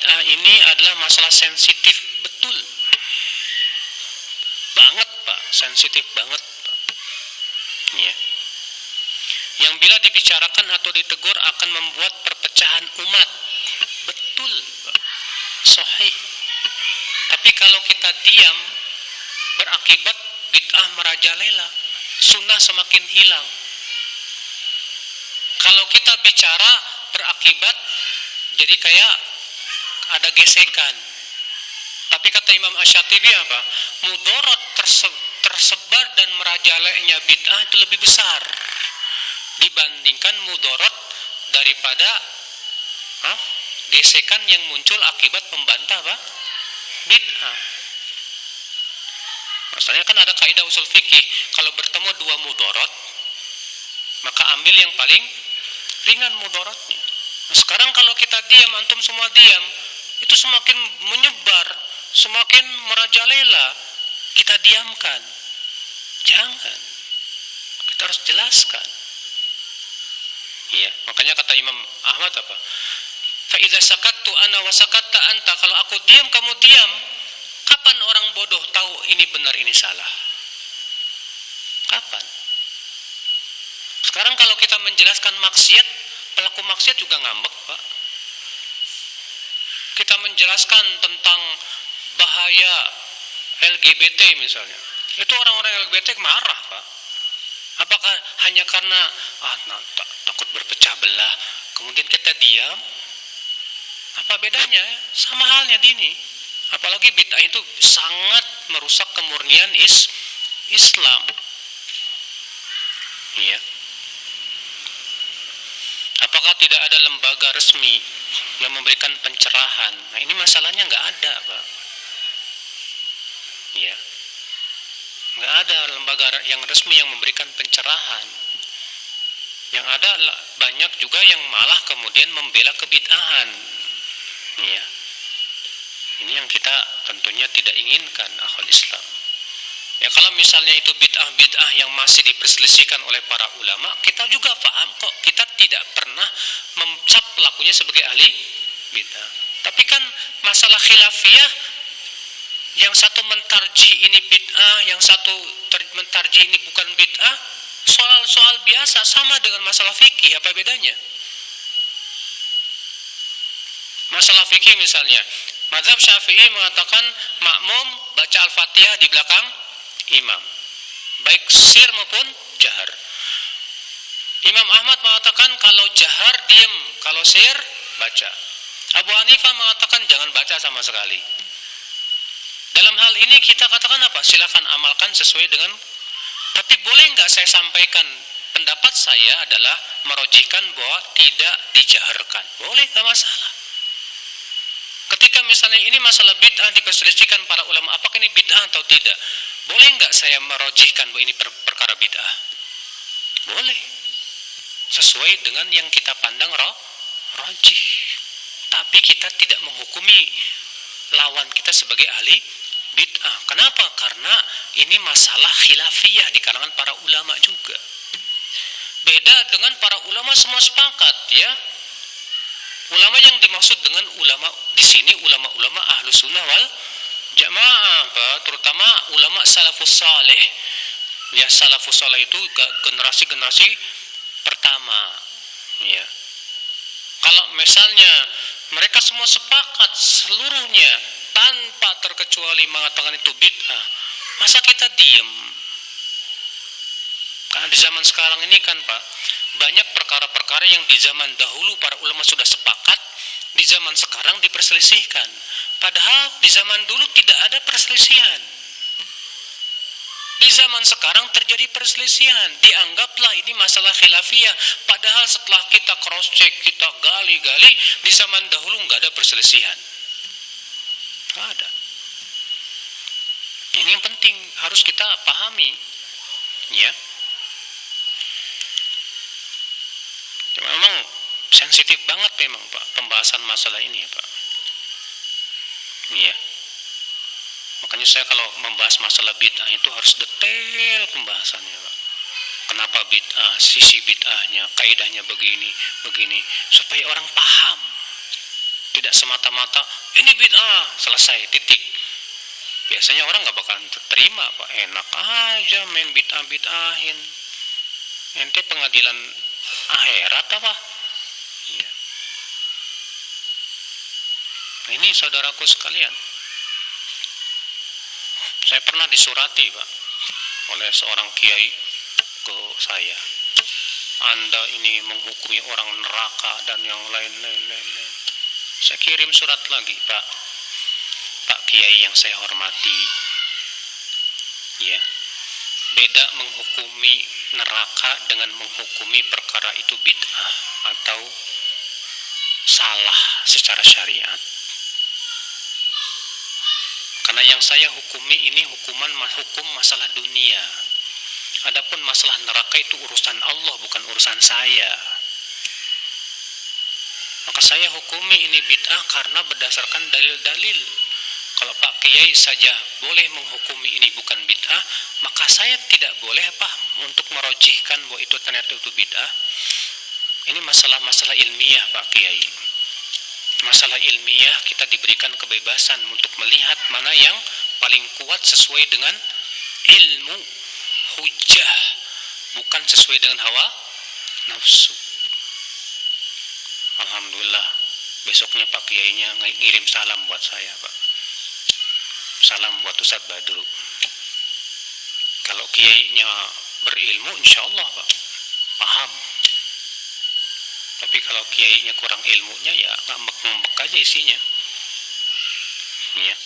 bid'ah ini adalah masalah sensitif betul. Banget Pak, sensitif banget Pak. Ya. Yang bila dibicarakan atau ditegur akan membuat perpecahan umat. Betul Pak. Sahih. Tapi kalau kita diam, berakibat bid'ah merajalela, sunnah semakin hilang. Kalau kita bicara, berakibat jadi kayak ada gesekan. Tapi kata Imam Asy-Syatibi apa? Mudarat tersebar dan merajalelanya bid'ah itu lebih besar dibandingkan mudarat daripada gesekan yang muncul akibat membantah bid'ah. Maksudnya kan ada kaidah usul fikih, kalau bertemu dua mudarat, maka ambil yang paling ringan mudaratnya. Nah, sekarang kalau kita diam, antum semua diam, itu semakin menyebar, semakin merajalela. Kita diamkan. Jangan. Kita harus jelaskan. Ya, makanya kata Imam Ahmad apa? Fa idza sakattu ana wa sakatta anta, kalau aku diam kamu diam, kapan orang bodoh tahu ini benar ini salah? Kapan? Sekarang kalau kita menjelaskan maksiat, pelaku maksiat juga ngambek, Pak. Kita menjelaskan tentang bahaya LGBT misalnya, itu orang-orang LGBT marah, Pak. Apakah hanya karena takut berpecah belah, kemudian kita diam? Apa bedanya? Sama halnya dini. Apalagi bid'ah itu sangat merusak kemurnian Islam. Iya. Apakah tidak ada lembaga resmi yang memberikan pencerahan? Nah, ini masalahnya nggak ada, Pak. Iya. Nggak ada lembaga yang resmi yang memberikan pencerahan. Yang ada banyak juga yang malah kemudian membela kebid'ahan. Ya. Ini yang kita tentunya tidak inginkan, akhwal Islam. Ya, kalau misalnya itu bid'ah yang masih diperselisihkan oleh para ulama, kita juga paham kok, kita tidak pernah mencap pelakunya sebagai ahli bid'ah. Tapi kan masalah khilafiyah, yang satu mentarji ini bid'ah, yang satu mentarji ini bukan bid'ah, soal biasa, sama dengan masalah fikih. Apa bedanya? Masalah fikih misalnya, mazhab Syafi'i mengatakan makmum baca Al-Fatihah di belakang imam, baik sir maupun jahar. Imam Ahmad mengatakan kalau jahar diam, kalau sir baca. Abu Hanifah mengatakan jangan baca sama sekali. Dalam hal ini kita katakan apa? Silakan amalkan sesuai dengan. Tapi boleh nggak saya sampaikan pendapat saya adalah merojihkan bahwa tidak dijaharkan. Boleh, nggak masalah. Ketika misalnya ini masalah bid'ah diperselisihkan para ulama, apakah ini bid'ah atau tidak? Boleh nggak saya merojihkan bahwa ini perkara bid'ah? Boleh. Sesuai dengan yang kita pandang rojih. Tapi kita tidak menghukumi lawan kita sebagai ahli bid'ah. Kenapa? Karena ini masalah khilafiyah di kalangan para ulama juga. Beda dengan para ulama semua sepakat, ya. Ulama yang dimaksud dengan ulama di sini ulama-ulama Ahlus Sunnah wal Jamaah, terutama ulama salafus saleh. Ya, salafus saleh itu generasi-generasi pertama, ya. Kalau misalnya mereka semua sepakat seluruhnya tanpa terkecuali mengatakan itu bid'ah, masa kita diem? Karena di zaman sekarang ini kan, Pak, banyak perkara-perkara yang di zaman dahulu para ulama sudah sepakat, di zaman sekarang diperselisihkan. Padahal di zaman dulu tidak ada perselisihan. Di zaman sekarang terjadi perselisihan, dianggaplah ini masalah khilafiyah. Padahal setelah kita cross check, kita gali-gali, di zaman dahulu nggak ada perselisihan. Nggak ada. Ini yang penting harus kita pahami, ya. Memang sensitif banget memang, Pak, pembahasan masalah ini, ya, Pak. Iya. Makanya saya kalau membahas masalah bid'ah itu harus detail pembahasannya, Pak. Kenapa bid'ah, sisi bid'ahnya, kaidahnya begini, supaya orang paham. Tidak semata-mata ini bid'ah, selesai, titik. Biasanya orang nggak bakalan terima, Pak. Enak aja main bid'ah-bid'ahin. Ente pengadilan akhirat apa? Iya. Nah, ini saudaraku sekalian, saya pernah disurati, Pak, oleh seorang kiai ke saya. Anda ini menghukumi orang neraka dan yang lain-lain. Saya kirim surat lagi, Pak Kiai yang saya hormati. Ya, beda menghukumi neraka dengan menghukumi perkara itu bid'ah atau salah secara syariat. Karena yang saya hukumi ini hukum masalah dunia. Adapun masalah neraka itu urusan Allah, bukan urusan saya. Maka saya hukumi ini bid'ah karena berdasarkan dalil-dalil. Kalau Pak Kiai saja boleh menghukumi ini bukan bid'ah, maka saya tidak boleh untuk merojihkan bahwa itu ternyata itu bid'ah. Ini masalah-masalah ilmiah, Pak Kiai. Masalah ilmiah kita diberikan kebebasan untuk melihat mana yang paling kuat sesuai dengan ilmu, hujjah, bukan sesuai dengan hawa nafsu. Alhamdulillah, besoknya Pak Kiainya ngirim salam buat saya, Pak. Salam buat Ustaz Badru. Kalau kiainya berilmu, insya Allah, Pak, paham. Tapi kalau kiainya kurang ilmunya, ya ngambek-ngambek aja isinya. Ya.